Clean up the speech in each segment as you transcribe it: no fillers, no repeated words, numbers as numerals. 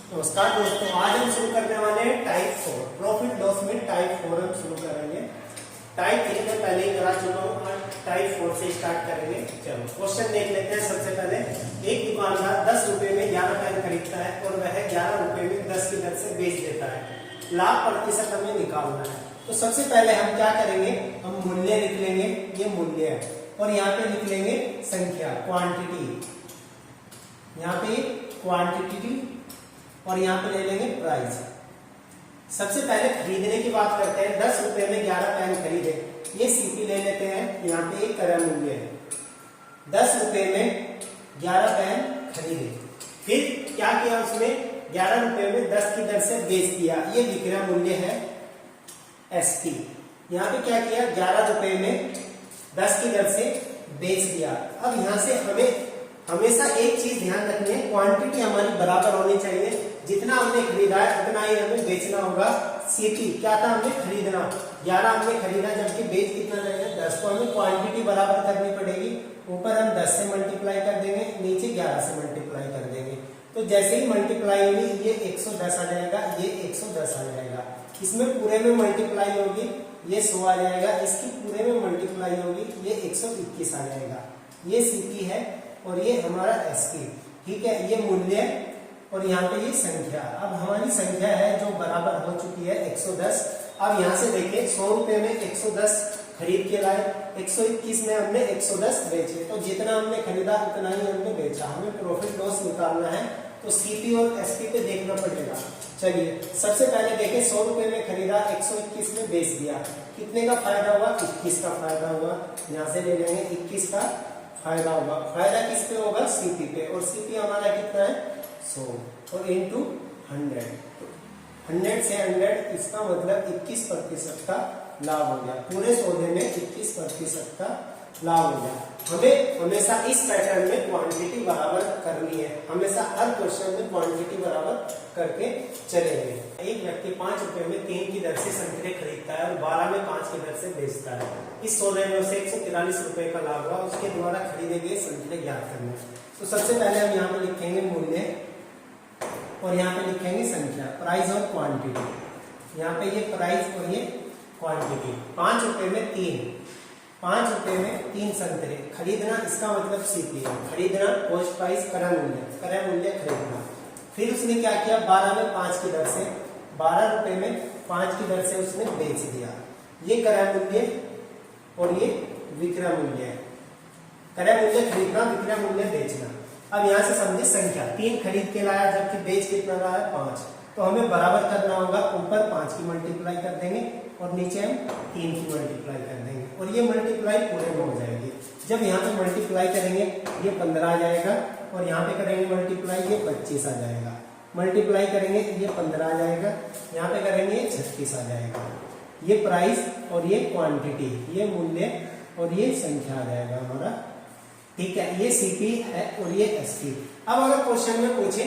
नमस्कार दोस्तों, आज हम शुरू करने वाले हैं टाइप 4 प्रॉफिट लॉस में टाइप 4 हम शुरू करेंगे। टाइप 3 में पहले ही करा चुका हूँ, आज टाइप 4 से स्टार्ट करेंगे। चलो क्वेश्चन देख लेते हैं। सबसे पहले एक दुकानदार 10 रुपए में 11 पेन खरीदता है और वह 11 रुपए में 10 की दर से बेच देता है। लाभ प्रतिशत हमें निकालना है। तो सबसे पहले हम क्या करेंगे, हम मूल्य लिख लेंगे, ये मूल्य है, और यहाँ पे लिख लेंगे संख्या, क्वांटिटी, यहाँ पे क्वांटिटी, और यहाँ पे ले लेंगे प्राइस। सबसे पहले खरीदने की बात करते हैं। 10 रुपए में 11 पेन खरीदे, ये सीपी ले लेते हैं। यहाँ पे एक क्रय मूल्य है, 10 रुपए में 11 पेन खरीदे। फिर क्या किया, उसमें 11 रुपए में 10 की दर से बेच दिया, ये विक्रय मूल्य है एसपी। यहाँ पे क्या किया, 11 रुपए में 10 की दर से बेच दिया। अब यहाँ से हमें हमेशा एक चीज ध्यान रखनी है, क्वांटिटी हमारी बराबर होनी चाहिए। जितना हमने खरीदा है उतना ही हमें बेचना होगा। सीपी क्या था, हमने खरीदना 11 हमने खरीदा, जबकि बेच कितना रहेगा 10, तो हमें क्वांटिटी बराबर करनी पड़ेगी। ऊपर हम 10 से मल्टीप्लाई कर देंगे, नीचे 11 से मल्टीप्लाई कर देंगे। तो जैसे ही मल्टीप्लाई होगी ये 110 आ जाएगा, ये 110 आ जाएगा। इसमें पूरे में मल्टीप्लाई होगी, ये 100 आ जाएगा। इसकी पूरे में मल्टीप्लाई होगी, ये 121 आ जाएगा। ये सीपी है और ये हमारा एसपी, ठीक है। ये मूल्य और यहाँ पे ये संख्या। अब हमारी संख्या है जो बराबर हो चुकी है 110। अब यहाँ से देखिए 100 रुपए में 110 खरीद के लाए, 121 में हमने 110 बेचे, तो जितना हमने खरीदा उतना ही हमने बेचा। हमें प्रॉफिट लॉस निकालना है, तो सीपी और एसपी पे देखना पड़ेगा। चलिए सबसे पहले देखें, 100 रुपए में खरीदा, 121 में बेच दिया, कितने का फायदा हुआ, 21 का फायदा हुआ। यहाँ से ले लेंगे 21 का फायदा होगा। फायदा किस पे होगा, सीपी पे, और सीपी हमारा कितना है 100 और इंटू 100, 100 से 100, इसका मतलब 21% का लाभ हो गया। पूरे सौदे में 21% का लाभ हो गया। हमें हमेशा इस पैटर्न में क्वांटिटी बराबर करनी है, हमेशा हर क्वेश्चन में क्वांटिटी बराबर करके चलेंगे। एक व्यक्ति 5 रुपए में 3 की दर से संतरे खरीदता है और 12 में 5 की दर से बेचता है। इस सौदे में उसे 143 रुपए का लाभ हुआ। उसके द्वारा खरीदे गए संतरे ज्ञात करने। तो सबसे पहले हम यहाँ पे लिखेंगे मूल्य और यहाँ पे लिखेंगे संख्या, प्राइस और क्वांटिटी। यहाँ पे ये प्राइस और ये क्वांटिटी। 5 रुपए में 5 रुपए में 3 संतरे खरीदना, इसका मतलब सीपी है। खरीदना कॉस्ट प्राइस, क्रय मूल्य खरीदना। फिर उसने क्या किया, 12 में 5 की दर से, 12 रुपए में 5 की दर से उसने बेच दिया। ये क्रय मूल्य और ये विक्रय मूल्य है। क्रय मूल्य खरीदना, विक्रय मूल्य बेचना। अब यहाँ से समझे संख्या, 3 खरीद के लाया, जबकि बेच कितना रहा है 5, तो हमें बराबर करना होगा। ऊपर 5 की मल्टीप्लाई कर देंगे और नीचे हम 3 की मल्टीप्लाई कर देंगे, और ये मल्टीप्लाई पूरे में हो जाएगी। जब यहाँ पे मल्टीप्लाई करेंगे ये 15 आ जाएगा, और यहाँ पे करेंगे मल्टीप्लाई ये 25 आ जाएगा। मल्टीप्लाई करेंगे ये 15 आ जाएगा, यहाँ पे करेंगे ये 36 आ जाएगा। ये प्राइस और ये क्वांटिटी, ये मूल्य और ये संख्या आ जाएगा हमारा, ठीक है। ये सीपी है और ये एसपी। अब अगर क्वेश्चन में पूछे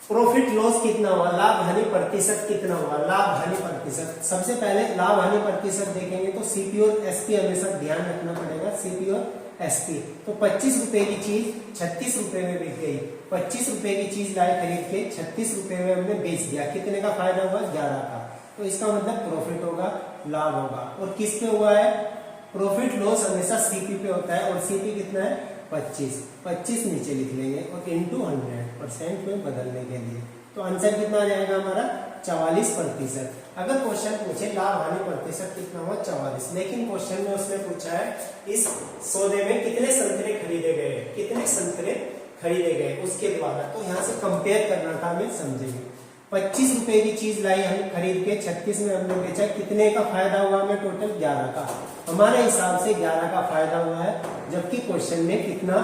प्रॉफिट लॉस कितना हुआ, लाभ हानि प्रतिशत कितना हुआ, लाभ हानि प्रतिशत, सबसे पहले लाभ हानि प्रतिशत देखेंगे तो सीपी और एसपी हमेशा ध्यान रखना पड़ेगा, सीपी और एसपी। तो 25 रुपए की चीज 36 रुपए में बिक गई। 25 रुपए की चीज लाए खरीद के 36 रुपए में हमने बेच दिया, कितने का फायदा हुआ, 11 का। तो इसका मतलब प्रॉफिट होगा, लाभ होगा। और किस पे हुआ है, प्रॉफिट लॉस हमेशा सीपी पे होता है, और सीपी कितना है 25 नीचे लिख लेंगे और इंटू 100% में बदलने के लिए। तो आंसर कितना आ जाएगा हमारा 44%। अगर क्वेश्चन पूछे लाभ हानि प्रतिशत कितना हुआ 44, लेकिन क्वेश्चन में उसने पूछा है इस सौदे में कितने संतरे खरीदे गए, कितने संतरे खरीदे गए उसके द्वारा। तो यहाँ से कंपेयर करना था, हमें समझेंगे। 25 रुपए की चीज लाई हम खरीद के, 36 में हमने बेचा, कितने का फायदा हुआ हमें, टोटल 11 का। हमारे हिसाब से 11 का फायदा हुआ है, जबकि क्वेश्चन में कितना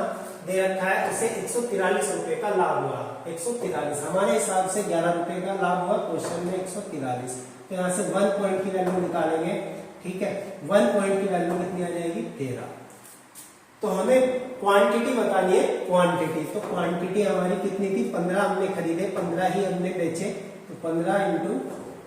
दे रखा है, उसे 143 रुपए का लाभ हुआ। 143 हमारे हिसाब से 11 रुपए का लाभ हुआ, क्वेश्चन में 143। तो यहाँ से 1 पॉइंट की वैल्यू निकालेंगे, ठीक है। 1 पॉइंट की वैल्यू कितनी आ जाएगी, 13। तो हमें क्वांटिटी बतानी है, क्वांटिटी। तो क्वांटिटी हमारी कितनी थी, 15 हमने खरीदे, 15 ही हमने बेचे, तो 15 इंटू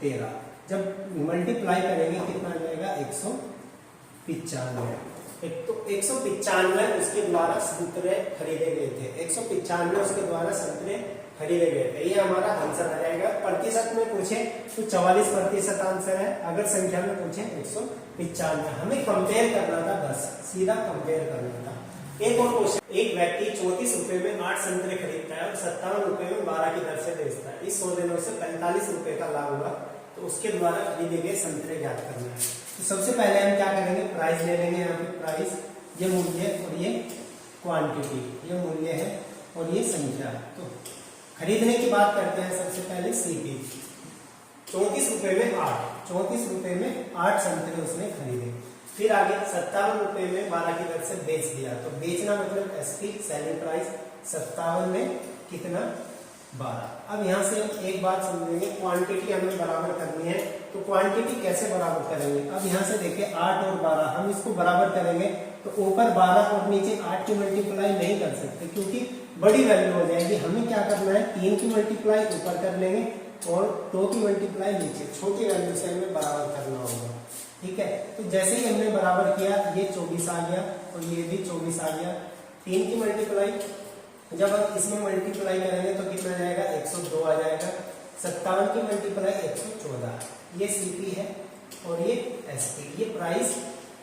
13 जब मल्टीप्लाई करेंगे कितना आ जाएगा 195। एक तो 195 उसके द्वारा संतरे खरीदे गए थे, 195 उसके द्वारा संतरे खरीदे गए थे। ये हमारा आंसर आ जाएगा। प्रतिशत में पूछे तो 44% आंसर है, अगर संख्या में पूछे 195। हमें कंपेयर करना था, बस सीधा कंपेयर करना था। एक और क्वेश्चन, एक व्यक्ति 34 रुपए में 8 संतरे खरीदता है और 57 रुपए में 12 की दर से बेचता है। इस 100 दिनों से 45 रुपए का लाभ हुआ, तो उसके द्वारा खरीदे गए संतरे ज्ञात करना है। तो सबसे पहले हम क्या करेंगे, प्राइस ले लेंगे। यहाँ पे प्राइस, ये मूल्य और ये क्वांटिटी, ये मूल्य है और ये संख्या। तो खरीदने की बात करते हैं। सबसे पहले सीपी, 34 रुपए में 8, 34 रुपए में 8 संतरे उसने खरीदे। फिर आगे 57 रुपए में 12 की दर से बेच दिया। तो बेचना मतलब एसपी, सेलिंग प्राइस, 57 में कितना, 12। अब यहाँ से एक बात समझेंगे, क्वांटिटी हमें बराबर करनी है। तो क्वांटिटी कैसे बराबर करेंगे, अब यहाँ से देखिए 8 और 12, हम इसको बराबर करेंगे तो ऊपर 12 और नीचे 8 की मल्टीप्लाई नहीं कर सकते, क्योंकि बड़ी वैल्यू हो जाएगी। हमें क्या करना है, 3 की मल्टीप्लाई ऊपर कर लेंगे और 2 की मल्टीप्लाई नीचे, छोटी वैल्यू से हमें बराबर करना होगा। ठीक है, तो जैसे ही हमने बराबर किया, ये 24 आ गया और ये भी 24 आ गया। 3 की मल्टीप्लाई जब हम इसमें मल्टीप्लाई करेंगे तो कितना जाएगा, 102 आ जाएगा। 57 की मल्टीप्लाई 114, ये सीपी है और ये एसपी, ये प्राइस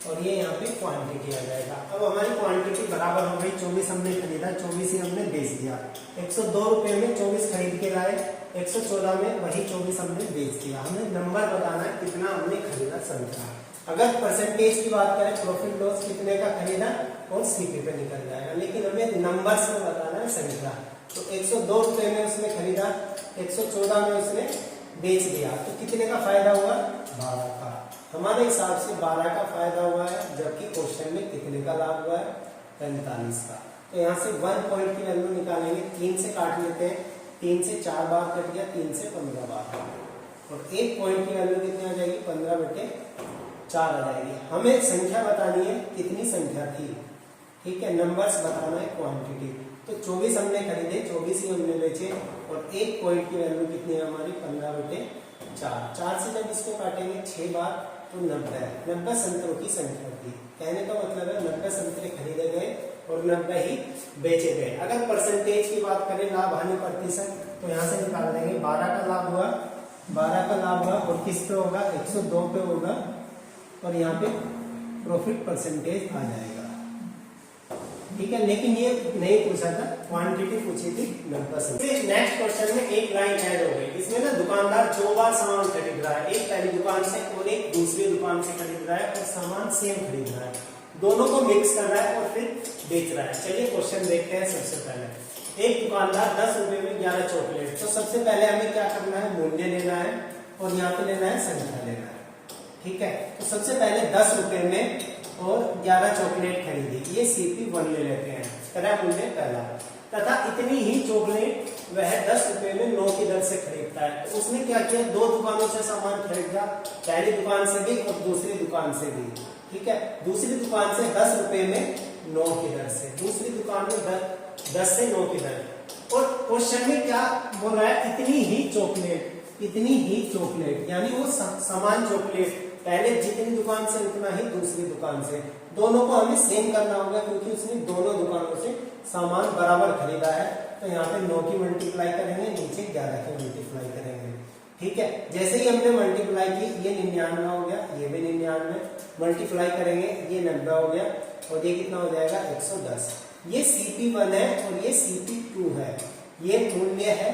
और ये यहाँ पे क्वांटिटी आ जाएगा। अब हमारी क्वांटिटी बराबर हो गई, 24 हमने खरीदा, 24 ही हमने बेच दिया। 102 रुपए में 24 खरीद के लाए, 114 में वही 24 हमने बेच दिया। हमें नंबर बताना है कितना हमने खरीदा संख्या। अगर परसेंटेज की बात करें, प्रॉफिट लॉस कितने का खरीदा और सीपी पे निकल जाएगा, लेकिन हमें नंबर्स में बताना है संख्या। तो 102 रुपए में उसने खरीदा, 114 में उसने बेच दिया, तो कितने का फायदा हुआ, 12 का। हमारे हिसाब से 12 का फायदा हुआ है, जबकि क्वेश्चन में कितने का लाभ हुआ है, 45 का। तो यहाँ से 1 पॉइंट की वैल्यू निकालेंगे, 3 से काट लेते हैं, 3 से 4 बार कट गया, 3 से 15 बार, और 1 पॉइंट की वैल्यू कितनी आ जाएगी, 15/4 आ जाएगी। हमें संख्या बतानी है, कितनी संख्या थी, ठीक है, नंबर्स बताना है, क्वांटिटी। तो 24 हमने खरीदे, 24 ही हमने बेचे, और 1 पॉइंट की वैल्यू कितनी है हमारी, 15/4। 4 से जब इसको काटेंगे 6 बार तो 90 संतरों की संख्या थी। कहने का मतलब है 90 संतरे खरीदे गए और 90 ही बेचे गए। अगर परसेंटेज की बात करें, लाभ हानि प्रतिशत, तो यहाँ से निकाल देंगे। 12 का लाभ हुआ, 12 का लाभ हुआ और किस पे होगा, 102 पे होगा, और यहाँ पे प्रॉफिट परसेंटेज आ जाएगा। ठीक है, लेकिन ये नहीं पूछा था, क्वांटिटी पूछी थी 90%। नेक्स्ट क्वेश्चन में एक लाइन ऐड हो गई। इसमें ना दुकानदार 2 बार सामान खरीद रहा है, एक पहली दुकान से और एक दूसरी दुकान से खरीद रहा है, और सामान सेम खरीद रहा है, दोनों को मिक्स कर रहा है और फिर बेच रहा है। चलिए क्वेश्चन देखते हैं। सबसे पहले एक दुकानदार 10 रुपए में 11 चॉकलेट। तो सबसे पहले हमें क्या करना है, मूल्य लेना है और यहाँ पे लेना है संख्या लेना है। ठीक है, तो सबसे पहले 10 रुपए में और 11 चॉकलेट खरीदी, ये CP1 ले लेते हैं, क्रय मूल्य पहला, तथा इतनी ही चॉकलेट वह 10 रुपए में 9 की दर से खरीदता है। तो उसने क्या किया, 2 दुकानों से सामान खरीदा, पहली दुकान से भी और दूसरी दुकान से भी। ठीक है, दूसरी दुकान से 10 रुपए में 9 की दर से, दूसरी दुकान में 10 से 9 की दर। और क्वेश्चन में क्या बोल रहा है, इतनी ही चॉकलेट, इतनी ही चॉकलेट, यानी वो समान चॉकलेट, पहले जितनी दुकान से उतना ही दूसरी दुकान से, दोनों को हमें सेम करना होगा, क्योंकि उसने दोनों दुकानों से सामान बराबर खरीदा है। तो यहाँ पे 9 की मल्टीप्लाई करेंगे, नीचे 11 की मल्टीप्लाई करेंगे। ठीक है, जैसे ही हमने मल्टीप्लाई की, ये 99 हो गया, ये भी 99, मल्टीप्लाई करेंगे, ये 90 हो गया, और ये कितना हो जाएगा, 110। ये CP1 है और ये CP2 है, ये मूल्य है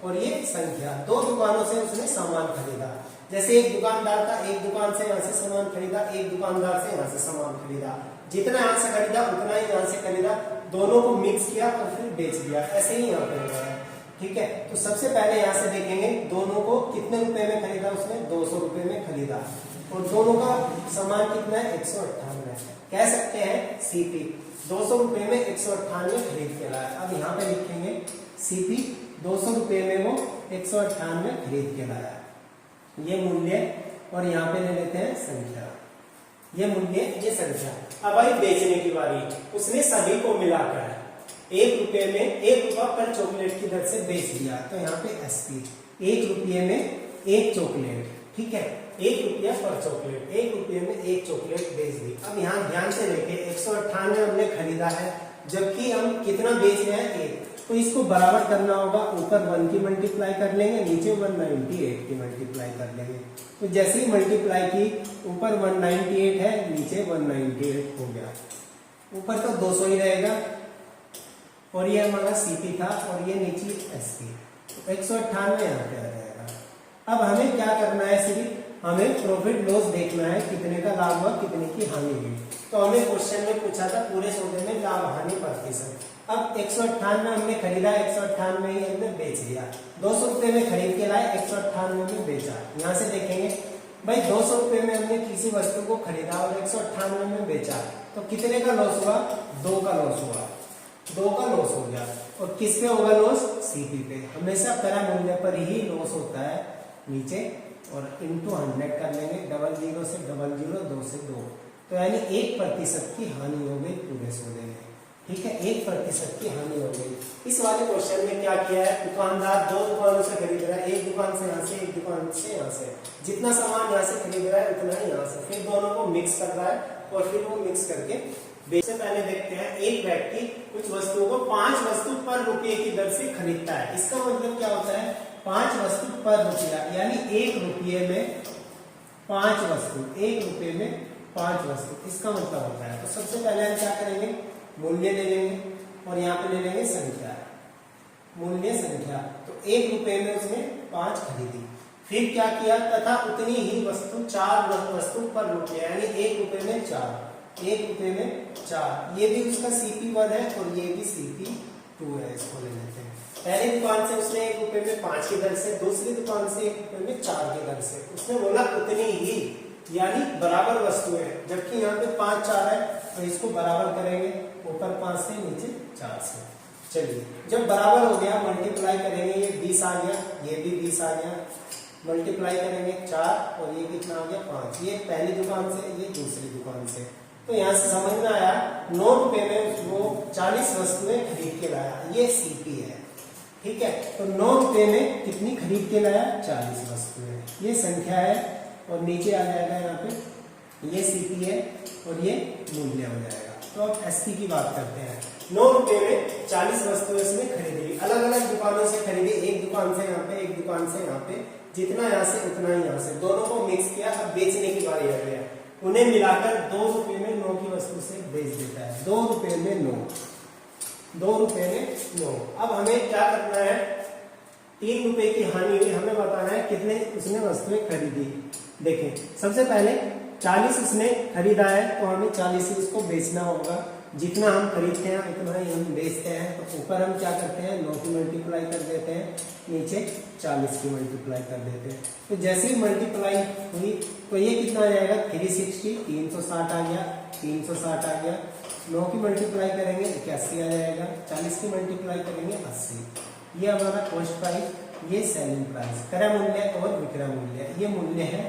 और ये संख्या। 2 दुकानों से उसने सामान खरीदा। जैसे एक दुकानदार था, एक दुकान से यहाँ से सामान खरीदा, एक दुकानदार से यहाँ से सामान खरीदा, जितना यहाँ से खरीदा उतना ही यहाँ से खरीदा, दोनों को मिक्स किया और फिर बेच दिया। ऐसे ही यहाँ पे हो रहा है। ठीक है, तो सबसे पहले यहाँ से देखेंगे, दोनों को कितने रुपए में खरीदा उसने, 200 रुपए में खरीदा, और दोनों का सामान कितना है, 198। कह सकते हैं CP 200 रुपए में 198 खरीद के लाया। अब यहाँ पे लिखेंगे CP 200 रुपए में वो 198 खरीद के लाया, ये मूल्य, और यहाँ पे ले लेते हैं संख्या, ये मूल्य, ये संख्या। अब आई बेचने की बारी, उसने सभी को मिलाकर 1 रुपए में 1 रुपया पर चॉकलेट की दर से बेच दिया। तो यहाँ पे SP 1 रुपये में 1 चॉकलेट। ठीक है, ₹1 पर चॉकलेट, ₹1 में एक चॉकलेट बेच दी। अब यहाँ ध्यान से देखें 198 हमने खरीदा है, जबकि हम कितना बेच रहे हैं 1, तो इसको बराबर करना होगा, ऊपर 1 की मल्टीप्लाई कर लेंगे, नीचे 198 की मल्टीप्लाई कर लेंगे। तो जैसे ही मल्टीप्लाई की, ऊपर 198 है, नीचे 198 हो गया, ऊपर तो 200 ही रहेगा, और ये हमारा सीपी था और ये नीचे एसपी, तो 198 यहाँ पे आ जाएगा। अब हमें क्या करना है, सिर्फ हमें प्रॉफिट लॉस देखना है, कितने का लाभ हुआ, कितने की हानि हुई। तो हमें क्वेश्चन में पूछा था पूरे सौदे में लाभ हानि प्रतिशत। अब 198 हमने खरीदा, 198 ही हमने बेच दिया, ₹200 में खरीद के लाए, 198 में बेचा। यहाँ से देखेंगे भाई ₹200 में हमने किसी वस्तु को खरीदा और 198 में बेचा, तो कितने का लॉस हुआ, 2 का लॉस हुआ, 2 का लॉस हो गया। और किस पे होगा लॉस, सीपी पे। हमेशा क्रय मूल्य पर ही लॉस होता है नीचे, और इंटू 100 कर लेंगे, 00 से 00, 2 से 2, तो यानी 1% की हानि हो गई पूरे सौदे में। ठीक है, 1% की हानि हो गई। इस वाले क्वेश्चन में क्या किया है, दुकानदार 2 दुकानों से खरीद रहा है, एक दुकान से यहाँ से, एक दुकान से यहाँ से, जितना सामान यहाँ से खरीद रहा है उतना ही यहाँ से, फिर दोनों को मिक्स कर रहा है और फिर वो मिक्स करके से पहले देखते हैं, एक व्यक्ति कुछ वस्तुओं को 5 वस्तु पर रुपये की दर से खरीदता है। इसका मतलब क्या होता है, 5 वस्तु पर रुपया, यानी ₹1 में 5 वस्तु, ₹1 में 5 वस्तु, इसका मतलब होता है। तो सबसे पहले हम क्या करेंगे, मूल्य ले लेंगे और यहाँ पे ले लेंगे संख्या, मूल्य संख्या। तो ₹1 में उसने 5 खरीदी, फिर क्या किया, तथा उतनी ही वस्तु 4 वस्तु पर रुपया, यानी ₹1 में 4, ₹1 में 4, ये भी उसका CP1 है और ये भी CP2 है, इसको ले लेते हैं। पहली दुकान से उसने ₹1 में 5 की दर से, दूसरी दुकान से ₹1 में 4 की दर से, उसने बोला उतनी ही, यानी बराबर वस्तु है, जबकि यहाँ पे 5 4 है, तो इसको बराबर करेंगे, ऊपर 5 से नीचे 4 से। चलिए, जब बराबर हो गया मल्टीप्लाई करेंगे, ये 20 आ गया, ये भी 20 आ गया, मल्टीप्लाई करेंगे 4 और ये कितना आ गया 5, ये पहली दुकान से, ये दूसरी दुकान से। तो यहाँ से समझ में आया ₹9 में वो 40 वस्तुएं खरीद के लाया, ये सीपी है। ठीक है, तो ₹9 में कितनी खरीद के लाया, 40 वस्तुएं, ये संख्या है, और नीचे आ जाएगा यहाँ पे ये सीपी है और ये मूल्य हो जाएगा। तो अब एसपी की बात करते हैं। ₹9 में 40 वस्तुएं इसने खरीदी, अलग अलग दुकानों से खरीदी, एक दुकान से यहाँ पे, एक दुकान से यहाँ पे, जितना यहाँ से उतना ही यहाँ से, दोनों को मिक्स किया। अब बेचने की बारी आ गया, उन्हें मिलाकर ₹2 में 9 की वस्तु से बेच देता है, ₹2 में 9, ₹2 में 9। अब हमें क्या करना है, ₹3 की हानि हुई, हमें बताना है कितने उसने वस्तुएं खरीदी। देखें, सबसे पहले 40 उसने खरीदा है, तो हमें 40 ही उसको बेचना होगा, जितना हम खरीदते हैं उतना ही हम बेचते हैं। तो ऊपर हम क्या करते हैं, 9 की मल्टीप्लाई कर देते हैं, नीचे 40 की मल्टीप्लाई कर देते हैं। तो जैसे ही मल्टीप्लाई हुई, तो ये कितना आ जाएगा, 360, 360 आ गया, 360 आ गया, 9 की मल्टीप्लाई करेंगे 81 आ जाएगा, 40 की मल्टीप्लाई करेंगे 80। ये हमारा कॉस्ट प्राइस, ये सेलिंग प्राइस, क्रय मूल्य और विक्रय मूल्य, ये मूल्य है,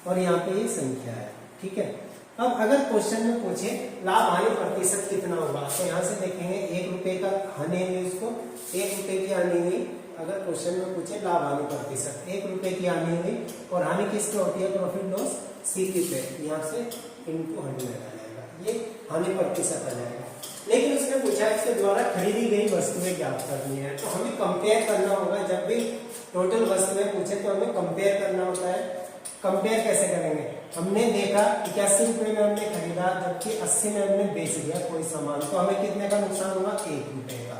और यहाँ पे ये संख्या है। ठीक है, अब अगर क्वेश्चन में पूछे लाभ हानि प्रतिशत कितना होगा, तो यहाँ से देखेंगे ₹1 का हानि हुई, उसको ₹1 की हानि हुई। अगर क्वेश्चन में पूछे लाभ हानि प्रतिशत, ₹1 की हानि हुई, और हानि किस पे होती है, प्रॉफिट लॉस सीपी पे, यहाँ से इंटू 100 आ जाएगा, ये हानि प्रतिशत आ जाएगा। लेकिन उसने पूछा इसके द्वारा खरीदी गई वस्तुएं ज्ञात करनी है, तो हमें कंपेयर करना होगा। जब भी टोटल वस्तुएं पूछे तो हमें कंपेयर करना होता है। कंपेयर कैसे करेंगे, हमने देखा ₹81 में हमने खरीदा, जबकि 80 में हमने बेच दिया कोई सामान, तो हमें कितने का नुकसान हुआ, ₹1 का।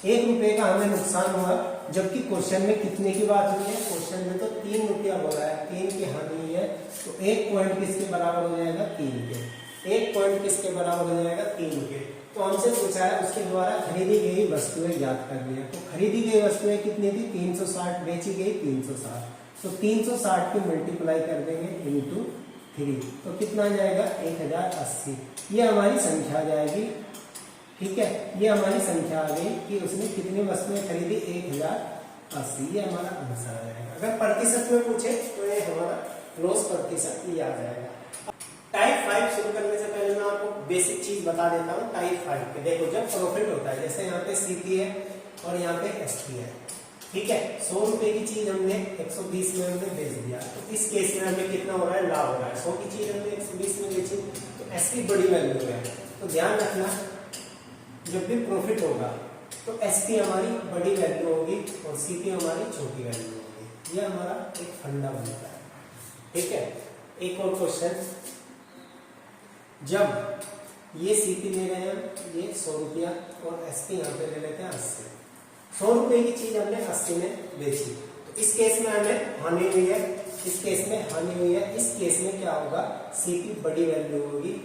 ₹1 का हमें नुकसान हुआ, जबकि क्वेश्चन में कितने की बात हुई है, क्वेश्चन में तो ₹3 बोला है, 3 की हानि हुई है। तो 1 पॉइंट किसके बराबर हो जाएगा, 3 के। 1 पॉइंट किसके बराबर हो जाएगा, 3 के। तो हमसे पूछा है उसके द्वारा खरीदी गई वस्तुएं ज्ञात करनी है। तो खरीदी गई वस्तुएं कितनी थी, 360, बेची गई 360, तो 360 की मल्टीप्लाई कर देंगे इंटू 3, तो कितना आ जाएगा, 1080। ये हमारी संख्या आ जाएगी। ठीक है, ये हमारी संख्या आ गई कि उसने कितनी वस्तुएं खरीदी, 1080, ये हमारा आंसर आ जाएगा। अगर प्रतिशत में पूछे तो ये हमारा लॉस प्रतिशत ये आ जाएगा। टाइप 5 शुरू करने से पहले मैं आपको बेसिक चीज बता देता हूँ। टाइप 5 पे देखो, जब प्रॉफिट होता है, जैसे यहाँ पे सीपी है और यहाँ पे एसपी है, ठीक है, 100 रुपए की चीज हमने 120 में हमने बेच दिया, तो इस केस में हमें कितना हो रहा है, लाभ हो रहा है। 100 की चीज हमने 120 में बेची, तो एसपी बड़ी वैल्यू है। तो ध्यान रखना, जब भी प्रॉफिट होगा तो एसपी हमारी बड़ी वैल्यू होगी और सीपी हमारी छोटी वैल्यू होगी। ये हमारा एक फंडा बनता है। ठीक है, एक और क्वेश्चन, जब ये सीपी ले रहे हैं, ये 100 रुपया और एसपी यहाँ पे ले लेते हैं 80। 100 रुपए की चीज हमने 80 में बेची, तो इस केस में हमें हानि हुई है, इस केस में हानि हुई है। इस केस में क्या होगा, सीपी बड़ी वैल्यू होगी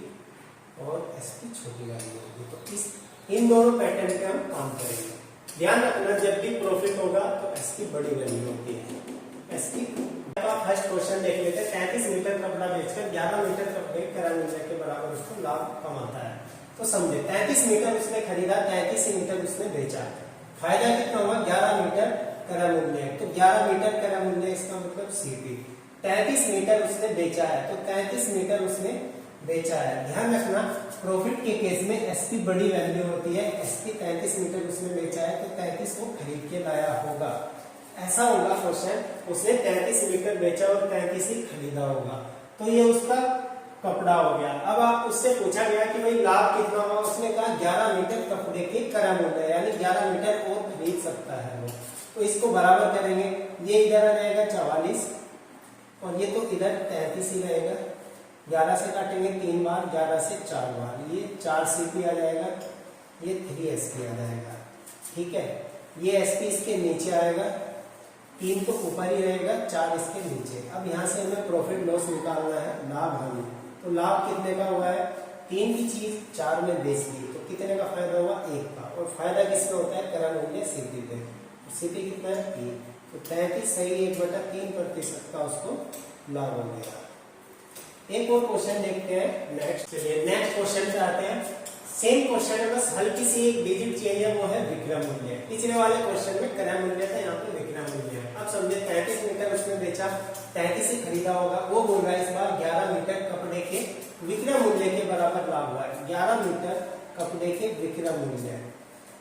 और एसपी छोटी वैल्यू होगी। तो इन दोनों पैटर्न पे हम काम करेंगे। ध्यान रखना, जब भी प्रॉफिट होगा तो एसपी बड़ी वैल्यू होती है। एसपी का फर्स्ट क्वेश्चन देख लेते हैं। 33 मीटर कपड़ा बेचकर 11 मीटर कपड़े क्रय मूल्य के बराबर उसको लाभ कमाता है। तो समझे, 33 मीटर उसने खरीदा, 33 मीटर उसने बेचा, फायदा कितना हुआ, 11 मीटर क्रय मूल्य है। तो 11 मीटर क्रय मूल्य, इसका मतलब सीपी। 33 मीटर उसने बेचा है, तो 33 मीटर उसने बेचा है। ध्यान रखना, प्रॉफिट के केस में एसपी बड़ी वैल्यू होती है। एसपी 33 मीटर उसने बेचा है, तो 33 को खरीद के लाया होगा, ऐसा होगा क्वेश्चन। उसने 33 मीटर बेचा और 33 ही खरीदा होगा, तो ये उसका कपड़ा हो गया। अब आप उससे पूछा गया कि भाई लाभ कितना हुआ, उसने कहा 11 मीटर कपड़े के क्रय मूल्य, यानी 11 मीटर और खरीद सकता है वो। तो इसको बराबर करेंगे, ये इधर आ जाएगा 44 और ये तो इधर 33 ही रहेगा। 11 से काटेंगे 3 बार, 11 से 4 बार, ये 4 सीपी आ जाएगा, ये 3 एसपी आ जाएगा। ठीक है, ये एसपी इसके नीचे आएगा, 3 तो ऊपर ही रहेगा, 4 इसके नीचे। अब यहाँ से हमें प्रॉफिट लॉस निकालना है, लाभ हानि। तो लाभ कितने का हुआ है, 3 की चीज 4 में बेच दी, तो कितने का फायदा हुआ, 1 का। और फायदा किसमें होता है, क्रय मूल्य सीपी पे। सीपी कितना है, 3। तो 33 सही 1/3% का उसको लाभ हो गया। एक और क्वेश्चन देखते हैं नेक्स्ट। चलिए नेक्स्ट क्वेश्चन पे आते हैं। सेम क्वेश्चन है, बस हल्की सी एक डिजिट चेंज है, वो है विक्रय मूल्य। पिछले वाले क्वेश्चन में क्रय मूल्य था, यहाँ पे विक्रय मूल्य है। अब समझे, 33 मीटर उसने बेचा, 33 ही खरीदा होगा। वो बोल रहा है इस बार 11 मीटर कपड़े के विक्रय मूल्य के बराबर लाभ हुआ है। 11 मीटर कपड़े के विक्रय मूल्य,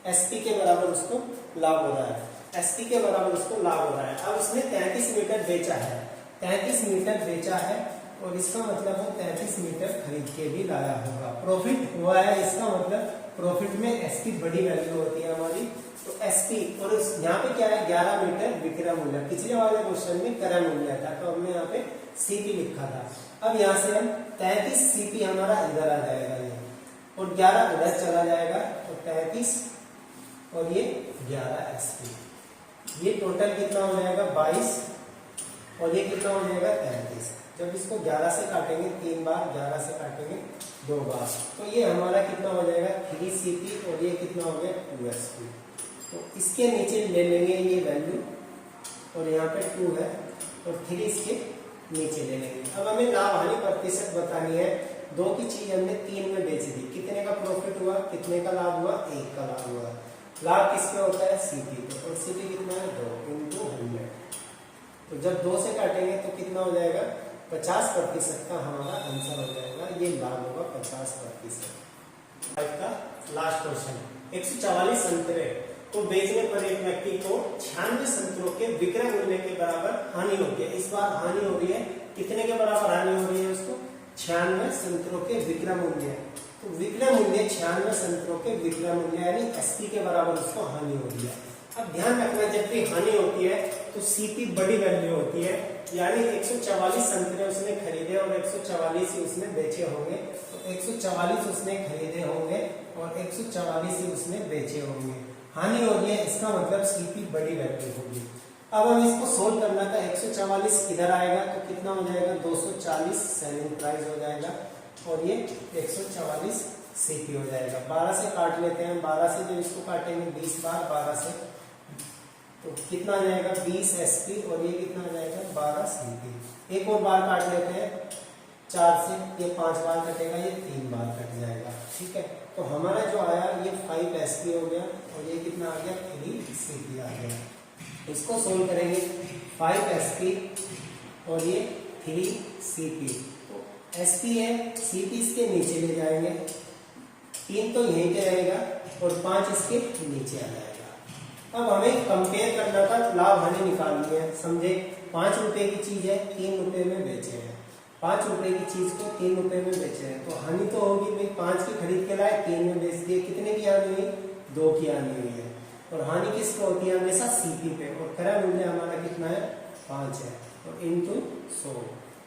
एसपी के बराबर उसको लाभ हो रहा है, एसपी के बराबर उसको लाभ हो रहा है। अब उसने 33 मीटर बेचा है, 33 मीटर बेचा है और इसका मतलब वो 33 मीटर खरीद के भी लाया होगा। प्रॉफिट हुआ है, इसका मतलब प्रॉफिट में एसपी बड़ी वैल्यू होती है हमारी। तो एसपी, और यहाँ पे क्या है, 11 मीटर विक्रय मूल्य। पिछले वाले क्वेश्चन में क्रय मूल्य था, तो हमने यहाँ पे सीपी लिखा था। अब यहाँ से हम 33 सीपी हमारा इधर आ जाएगा ये, और 11 उधर चला जाएगा, तो 33 और ये 11 एसपी। ये टोटल कितना हो जाएगा, 22, और ये कितना हो जाएगा, 33। जब इसको 11 से काटेंगे 3 बार, 11 से काटेंगे 2 बार, तो ये हमारा कितना हो जाएगा, 3 सीपी, और ये कितना हो गया, 2 एसपी। तो इसके नीचे ले लेंगे ये वैल्यू, और यहाँ पे 2 है, और 3 इसके नीचे ले लेंगे। अब हमें लाभ हानि प्रतिशत बतानी है। 2 की चीज हमने 3 में बेच दी, कितने का प्रॉफिट हुआ, कितने का लाभ हुआ, 1 का लाभ हुआ। लाभ किसमें होता है, सीपी पे, और सीपी कितना है, 2 × 100। तो जब 2 से काटेंगे तो कितना हो जाएगा, 50% का हमारा आंसर हो जाएगा। ये लाभ होगा 50%। का लास्ट क्वेश्चन, 144 संतरे को बेचने पर एक व्यक्ति को 96 संतरों के विक्रय मूल्य के बराबर हानि होती है। इस बार हानि हो रही है, कितने के बराबर हानि हो रही है उसको, 96 संतरों के विक्रय मूल्य। तो विक्रय मूल्य 96 संतरों के विक्रय मूल्य, यानी एसपी के बराबर उसको हानि हो रही है। अब ध्यान रखना, जब भी हानि होती है तो सीपी बड़ी वैल्यू होती है, यानी 144 संतरे उसने खरीदे और 144 ही उसने बेचे होंगे। तो 144 उसने खरीदे होंगे और 144 ही उसने बेचे होंगे। हानि हो रही है, इसका मतलब सीपी बड़ी वैल्यू होगी। अब हम इसको सोल्व करना था, 144 इधर आएगा तो कितना हो जाएगा, 240 सेलिंग प्राइस हो जाएगा, और ये 144 सीपी हो जाएगा। 12 से काट लेते हैं, 12 से जब इसको काटेंगे 20 बार, 12 से तो कितना आ जाएगा, 20 एसपी, और ये कितना आ जाएगा, 12 सीपी। एक और बार काट लेते हैं, 4 से ये 5 बार कटेगा, ये 3 बार कट जाएगा। ठीक है, तो हमारा जो आया ये 5 एसपी हो गया, और ये कितना आ गया, 3 सीपी आ गया। इसको सोल्व करेंगे, 5 एसपी और ये 3 सीपी। तो एसपी है, सीपी इसके नीचे ले जाएंगे, 3 तो यहीं पे रहेगा और 5 इसके नीचे आ जाएगा। अब हमें कंपेयर करना था, लाभ हानि निकालनी है। समझे, 5 रुपए की चीज है, 3 रुपए में बेचे हैं। 5 रुपए की चीज को 3 रुपए में बेचे हैं, तो हानि तो होगी भाई, 5 की खरीद के लाए, 3 में बेच दिए, कितने की हानि हुई? 2 की हानि हुई है। और हानि किस पे होती है? हमेशा सीपी पे। और क्रय मूल्य हमारा कितना है? 5 है, और इंटू 100।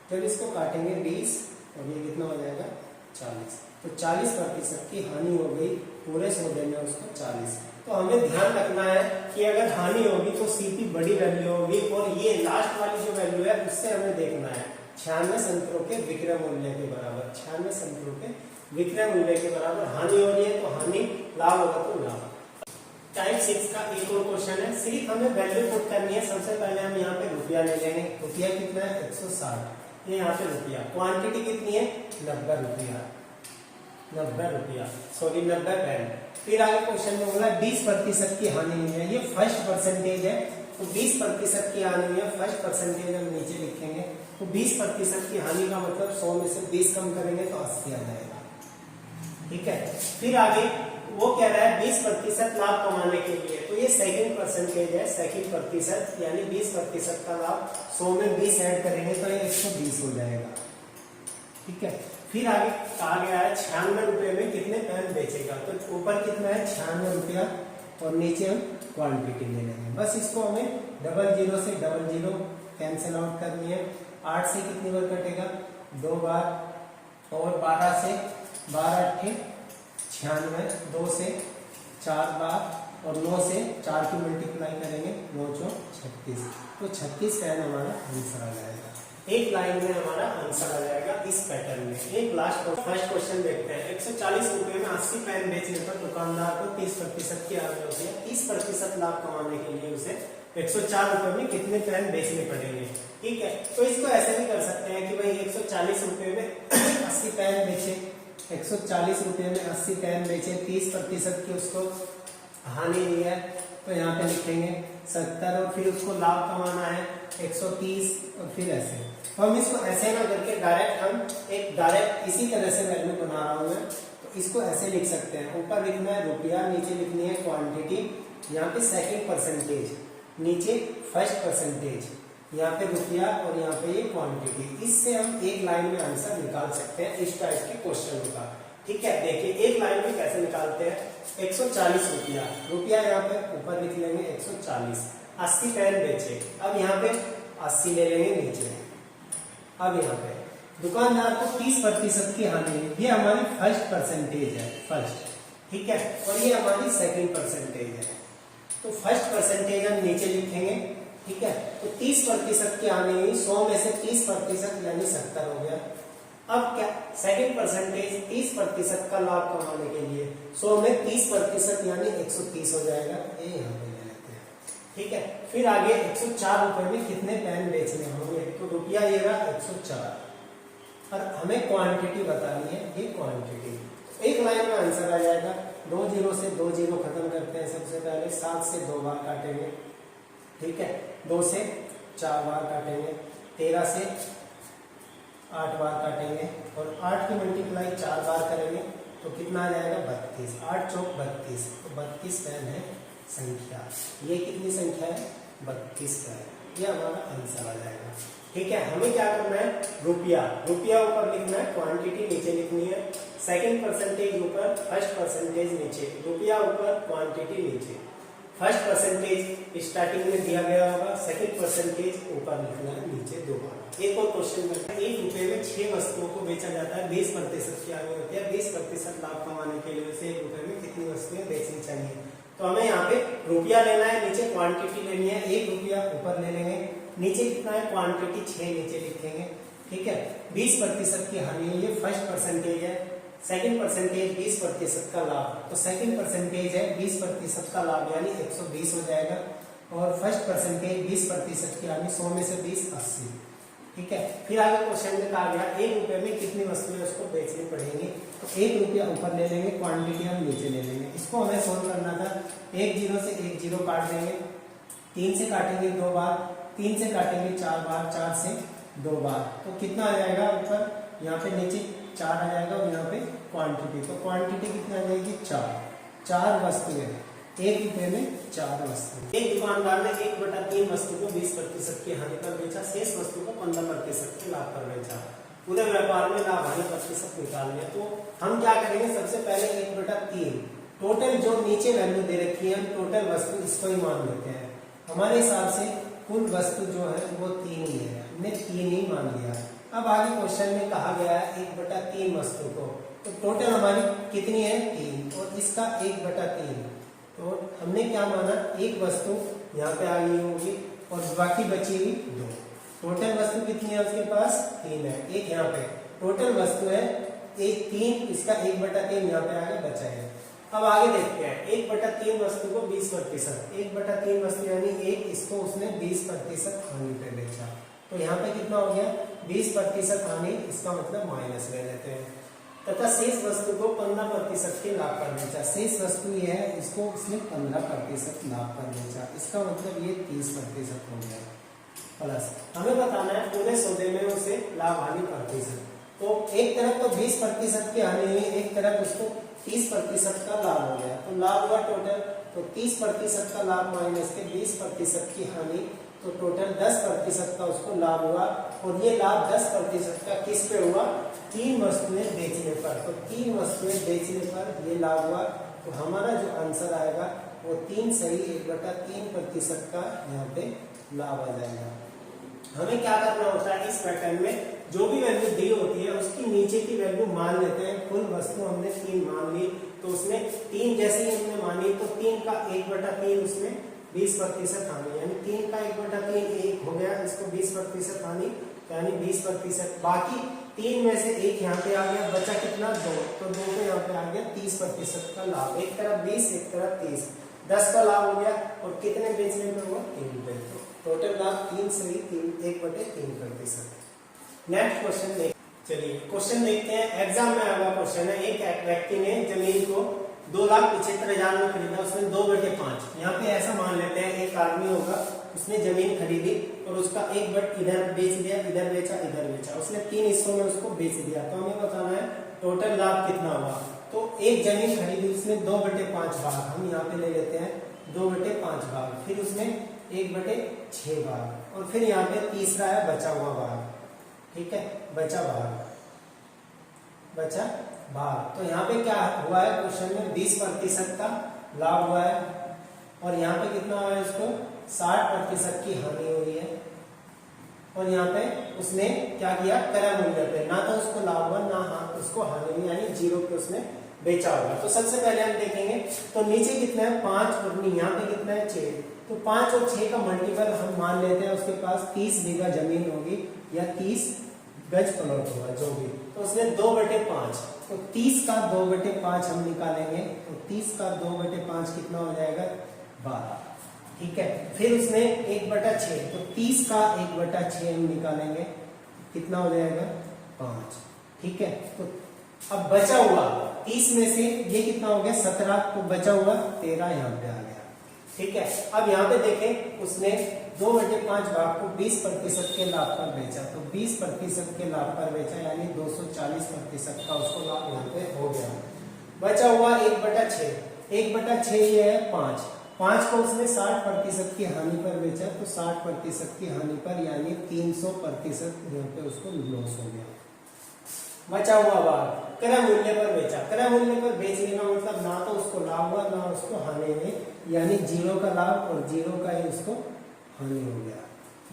जब इसको काटेंगे 20, और ये कितना हो जाएगा? 40। तो 40% की हानि हो गई, पूरे 100 देने उसको 40। तो हमें ध्यान रखना है कि अगर हानि होगी तो सीपी बड़ी वैल्यू होगी, और ये लास्ट वाली जो वैल्यू है उससे हमें देखना है 96 संतरों के विक्रय मूल्य के बराबर। 96 संतरों के विक्रय मूल्य के बराबर हानि हो रही है, तो हानि, लाभ होगा तो लाभ। टाइप 6 का एक और क्वेश्चन है, सिर्फ हमें वैल्यू पुट करनी है। सबसे पहले हम यहाँ पे रुपया ले लेंगे। रुपया कितना है? 160। ये यहाँ पे रुपया, क्वांटिटी कितनी है? 90 रुपया, 90 रुपया, सॉरी 90 पेन। फिर आगे क्वेश्चन में बोला 20% की हानि हुई है, ये फर्स्ट परसेंटेज है, तो 20% की हानि हुई है, फर्स्ट परसेंटेज हम नीचे लिखेंगे। तो 20% की हानि का मतलब 100 में से 20 कम करेंगे तो 80 आ जाएगा, ठीक है। फिर आगे वो कह रहा है 20% लाभ कमाने के लिए, तो ये सेकंड परसेंटेज है, सेकंड प्रतिशत, यानी 20% का लाभ, 100 में 20 ऐड करेंगे तो ये 120 हो जाएगा, ठीक है। फिर आगे कहा गया है 96 रुपए में कितने पेन बेचेगा, तो ऊपर कितना है? 96 रुपया, और नीचे हम क्वांटिटी ले लेंगे। बस इसको हमें 00 से 00 कैंसिल आउट करनी है। 8 से कितनी बार कटेगा? 2 बार, और 12 से 12 8 96, 2 से 4 बार, और 9 से 4 की मल्टीप्लाई करेंगे, 9 4 36। तो 36 पेन हमारा आंसर आ जाएगा। एक लाइन में हमारा आंसर आ जाएगा इस पैटर्न में। एक लास्ट फर्स्ट क्वेश्चन देखते हैं। 140 रुपए में 80 पेन बेचने पर दुकानदार को 30% की आय होती है। 30% लाभ कमाने के लिए उसे 104 रुपए में कितने पेन बेचने पड़ेंगे, ठीक है। तो इसको ऐसे भी कर सकते हैं कि भाई 140 रुपए में 80 पेन बेचे, 140 रुपए में 80 पेन बेचे, 30% की उसको हानि हुई है, तो यहाँ पे लिखेंगे 70, और फिर उसको लाभ कमाना है 130, और फिर ऐसे। तो हम इसको ऐसे ना करके डायरेक्ट इसी तरह से वैल्यू बना रहा हूं मैं, तो इसको ऐसे लिख सकते हैं। ऊपर लिखना है रुपया, नीचे लिखनी है क्वांटिटी, यहाँ पे सेकंड परसेंटेज, नीचे फर्स्ट परसेंटेज, यहाँ पे रुपया और यहाँ पे ये क्वांटिटी। इससे हम एक लाइन में आंसर निकाल सकते हैं इस टाइप के क्वेश्चन का, ठीक है। देखिए एक लाइन में कैसे निकालते हैं। 140 रुपया, रुपया यहाँ पे ऊपर लिख लेंगे 140, 80 पेन बेचे, अब यहाँ पे 80 ले लेंगे नीचे। अब यहाँ पे दुकानदार को 30% की हानि है, ये हमारी फर्स्ट परसेंटेज है, फर्स्ट, ठीक है, और ये हमारी सेकंड परसेंटेज है। तो फर्स्ट परसेंटेज हम नीचे लिखेंगे, ठीक है। तो 30% की हानि हुई, 100 में से 30% यानी 70 हो गया। अब क्या सेकंड परसेंटेज 30% का लाभ कमाने के लिए 100 में 30% यानी 130 हो जाएगा, ये यहाँ पे ले लेते हैं, ठीक है। फिर आगे 104 रुपए में कितने पेन बेचने होंगे, तो रुपया ये रहा 104, और हमें क्वांटिटी बतानी है, ये क्वांटिटी। एक लाइन में आंसर आ जाएगा। 2 0 से 2 0 खत्म करते हैं। सबसे पहले 7 से 2 बार काटेंगे, ठीक है, 2 से 4 बार काटेंगे, 13 से 8 बार काटेंगे, और 8 की मल्टीप्लाई 4 बार करेंगे तो कितना आ जाएगा? 32। 8 चौक 32, तो 32 पेन है संख्या। ये कितनी संख्या है? 32 पेन। ये हमारा आंसर आ जाएगा, ठीक है। हमें क्या करना है? रुपया, रुपया ऊपर लिखना है, क्वांटिटी नीचे लिखनी है, सेकंड परसेंटेज ऊपर, फर्स्ट परसेंटेज नीचे, रुपया ऊपर, क्वांटिटी नीचे। फर्स्ट परसेंटेज स्टार्टिंग में दिया गया होगा, सेकंड परसेंटेज ऊपर लिखना है, नीचे 2 बार। एक और क्वेश्चन करते हैं। 1 रुपए में 6 वस्तुओं को बेचा जाता है, 20% की आय होती है। 20% लाभ कमाने के लिए उसे 1 रुपए में कितनी वस्तुएं बेचनी चाहिए, तो हमें यहाँ पे रुपया लेना है, नीचे क्वांटिटी लेनी है। 1 रुपया ऊपर ले लेंगे, नीचे कितना है? क्वांटिटी 6 नीचे लिखेंगे, ठीक है। 20% की हानि है, ये फर्स्ट परसेंटेज है, सेकंड परसेंटेज 20% का लाभ, तो सेकंड परसेंटेज है 20% का लाभ यानी 120 हो जाएगा, और फर्स्ट परसेंटेज 20% की हानि, 100 में से 20 80, ठीक है। फिर आगे क्वेश्चन में कहा गया 1 रुपए में कितनी वस्तुएं उसको बेचनी पड़ेंगी, तो 1 रुपया ऊपर ले लेंगे, क्वांटिटी हम नीचे ले लेंगे। इसको हमें सोल्व करना था। 1 0 से 1 0 काट देंगे, 3 से काटेंगे 2 बार, 3 से काटेंगे 4 बार, 4 से 2 बार, तो कितना आ जाएगा? ऊपर यहाँ पे नीचे 4 आ जाएगा, और यहाँ पे क्वांटिटी, तो क्वांटिटी कितना आ जाएगी? 4 वस्तुएं, ₹1 में 4 वस्तु। एक दुकानदार ने 1/3 वस्तु को 20% की हानि पर बेचा, शेष वस्तु को 15% के लाभ पर बेचा। पूरे व्यापार में लाभ हानि प्रतिशत निकाल लिया। तो हम क्या करेंगे, सबसे पहले 1/3 टोटल जो नीचे वैल्यू दे रखी है, टोटल वस्तु इसको ही मान लेते हैं। हमारे हिसाब से कुल वस्तु जो है वो 3 ही है, हमने 3 ही मान लिया। अब आगे क्वेश्चन में कहा गया है 1/3 वस्तु को, तो टोटल हमारी कितनी है 3 और इसका 1/3, तो हमने क्या माना, एक वस्तु यहाँ पे आ गई होगी और बाकी बची हुई 2। टोटल वस्तु कितनी है उसके पास 3 है, एक यहाँ पे टोटल वस्तु है 3, इसका 1/3 यहाँ पे आगे बचा है। अब आगे देखते हैं 1/3 वस्तु को 20%, 1/3 वस्तु यानी एक, इसको उसने 20% हानि पे बेचा, तो यहाँ पे कितना हो गया 20% हानि, इसका मतलब माइनस ले लेते हैं। तथा शेष वस्तु को 15% के लाभ पर बेचा, शेष वस्तु ये है, इसको उसने 15% लाभ पर बेचा, इसका मतलब ये 30% हो गया। प्लस हमें बताना है पूरे सौदे में उसे लाभ हानि प्रतिशत, तो एक तरफ तो 20% की हानि हुई, एक तरफ उसको 30% का लाभ हो गया, तो लाभ हुआ टोटल, तो 30% का लाभ माइनस के 20% की हानि, तो टोटल 10% का उसको लाभ हुआ। और ये लाभ 10% का किस पे हुआ, 3 वस्तुएं बेचने पर, तो 3 वस्तुएं बेचने पर ये लाभ हुआ। तो हमारा जो आंसर आएगा वो 3 सही 1/3% का यहाँ पे लाभ आ जाएगा। हमें क्या करना होता है, इस पैटर्न में जो भी वैल्यू दी होती है उसकी नीचे की वैल्यू मान लेते हैं। कुल वस्तु हमने 3 मान ली, तो उसमें 3 जैसे ही हमने मानी, तो 3 का 1/3 उसमें 20% हानि, यानी 3 का 1/3 1 हो गया, इसको 20% हानि, यानी 20%। बाकी 3 में से 1 यहाँ पे आ गया, बचा कितना 2, तो 2 को यहाँ पे आ गया 30% का लाभ। एक तरफ 20, एक तरफ 30, 10 का लाभ हो गया। और कितने बेचने में हुआ 3 पे, तो टोटल लाभ 3 सही 1/3%। नेक्स्ट क्वेश्चन देख, चलिए क्वेश्चन देखते हैं। एग्जाम में आया हुआ क्वेश्चन है, एक व्यक्ति ने जमीन को 2,75,000 में खरीदा, उसने 2/5, यहाँ पे ऐसा मान लेते हैं एक आदमी होगा, उसने जमीन खरीदी और उसका 1/, इधर बेच दिया, इधर बेचा, इधर बेचा, उसने 3 हिस्सों में उसको बेच दिया। तो हमें बताना है टोटल लाभ कितना हुआ। तो एक जमीन खरीदी उसने 2/5 भाग, हम यहाँ पे ले लेते हैं 2/5 भाग, फिर उसने 1/6 भाग, और फिर यहाँ पे तीसरा है बचा हुआ भाग, ठीक है, बचा भाग। तो यहाँ पे क्या हुआ है, क्वेश्चन में 20% का लाभ हुआ है, और यहाँ पे कितना हुआ है, इसको 60% की हानि हुई है। और यहाँ पे उसने क्या किया, क्रय मूल्य पे, ना तो उसको लाभ हुआ ना उसको हानि हुई, यानी 0 पे उसने बेचा होगा। तो सबसे पहले हम देखेंगे, तो नीचे कितना है 5 और यहाँ पे कितना है 6, तो 5 और 6 का मल्टीपल हम मान लेते हैं, उसके पास 30 बीघा जमीन होगी या 30 गज प्लॉट होगा जो भी, तो उसने 2/5, तो 30 का 2/5 हम निकालेंगे, तो 30 का 2/5 कितना हो जाएगा 12, ठीक है। फिर उसने 1/6, तो 30 का 1/6 हम निकालेंगे, कितना हो जाएगा 5, ठीक है। तो अब बचा हुआ 30 में से ये कितना हो गया 17, तो बचा हुआ 13 यहाँ पे आ गया, ठीक है। अब यहाँ पे देखें, उसने 2/5 भाग को 20% के लाभ पर बेचा, तो 20% के लाभ पर बेचा, यानी 240% का उसको लाभ यहाँ पे हो गया। बचा हुआ 1/6, 1/6 ये है 5 को उसने 60% की हानि पर बेचा, तो 60% की हानि पर, यानी 300% यहाँ पे उसको लॉस हो गया। बचा हुआ भाग क्रय मूल्य पर बेचा, क्रय मूल्य पर बेचने का मतलब ना तो उसको लाभ हुआ ना उसको हानि हुई, यानी 0 का लाभ और 0 का ही उसको हानि हो गया।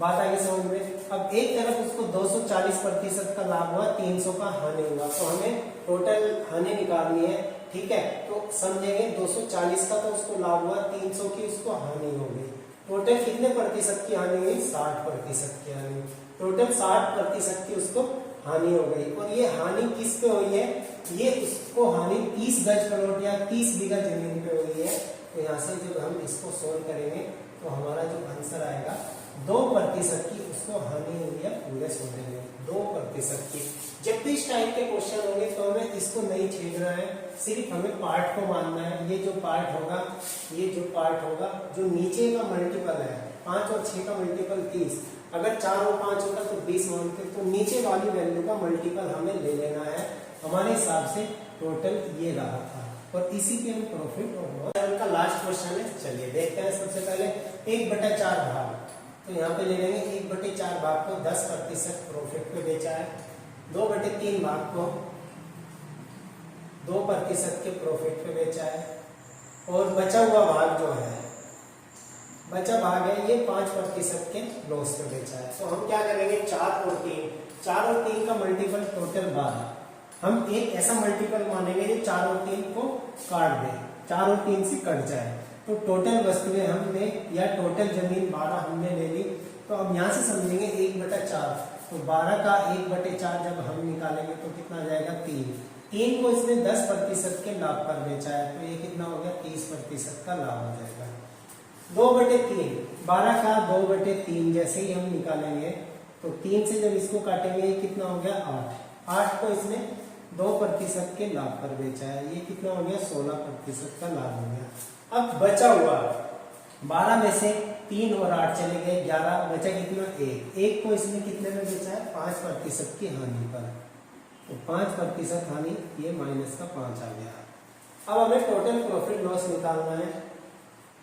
बात आगे समझ में। अब एक तरफ उसको 240% का लाभ हुआ, 300 का हानि हुआ, तो हमें टोटल हानि निकालनी है, ठीक है। तो समझेंगे 240 का तो उसको लाभ हुआ, 300 की उसको हानि हो गई। टोटल कितने प्रतिशत की हानि हुई, 60% की हानि, टोटल 60% की उसको हानि हो गई। और ये हानि किस पे हुई है, ये उसको हानि 30 गज प्लॉट या 30 बीघा जमीन पे हुई है। तो यहाँ से जब हम इसको सोल्व करेंगे तो हमारा जो आंसर आएगा 2% की उसको हानि हुई है पूरे सौदे में, 2% की। जब भी इस टाइप के क्वेश्चन होंगे तो हमें इसको नहीं छेड़ना है, सिर्फ हमें पार्ट को मानना है। ये जो पार्ट होगा, ये जो पार्ट होगा, जो नीचे का मल्टीपल है 5 और 6 का मल्टीपल 30, अगर 4 और 5 होता तो 20 मानते, तो नीचे वाली वैल्यू का मल्टीपल हमें ले लेना है। हमारे हिसाब से टोटल ये रहा था, और इसी के हम प्रॉफिट और लॉस का लास्ट क्वेश्चन है। चलिए देखते हैं। सबसे पहले 1/4 भाग, तो यहाँ पे ले लेंगे 1/4 भाग को 10% प्रॉफिट पे बेचा है, 2/3 भाग को 2% के प्रॉफिट पे बेचा है, और बचा हुआ भाग जो है, बचा भाग है ये 5% के लॉस पे बेचा है। तो हम क्या करेंगे, 4 और 3 का मल्टीपल टोटल 12, हम एक ऐसा मल्टीपल मानेंगे जो 4 और 3 को काट दे, 4 और 3 से कट जाए। तो टोटल वस्तुएं हमने या टोटल जमीन 12 हमने ले ली। तो अब यहाँ से समझेंगे 1/4, तो 12 का 1/4 जब हम निकालेंगे तो कितना जाएगा, 3 को इसने 10% के लाभ पर बेचा है, तो ये कितना हो गया, 30% का लाभ हो जाएगा। 2/3, 12 का 2/3 जैसे ही हम निकालेंगे तो 3 से जब इसको काटेंगे ये कितना हो गया, 8 को इसने 2% के लाभ पर बेचा है, ये कितना हो गया, 16% का लाभ हो गया। अब बचा हुआ 12 में से 3 और 8 चले गए, 11 बचा कितना, 1 को इसने कितने में बेचा है, 5% की हानि पर, तो 5% हानि, ये माइनस का 5 आ गया। अब हमें टोटल प्रॉफिट लॉस निकालना है।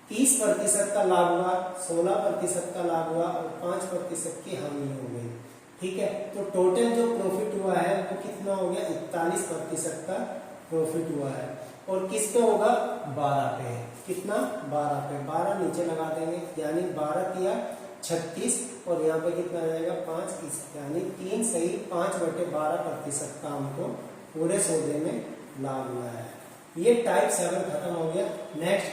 30% का लाभ हुआ, 16% का लाभ हुआ और 5% की हानि हो गई। ठीक है, तो टोटल जो प्रॉफिट हुआ है वो कितना हो गया, 41% का प्रॉफिट हुआ है। और किस पे होगा, 12 पे, कितना, 12 पे, 12 नीचे लगा देंगे, यानी 12 किया 36, और यहाँ पे कितना आ जाएगा, 5, यानी 3 सही 5/12% का हमको पूरे सौदे में लाभ हुआ है। ये टाइप 7 खत्म हो गया। नेक्स्ट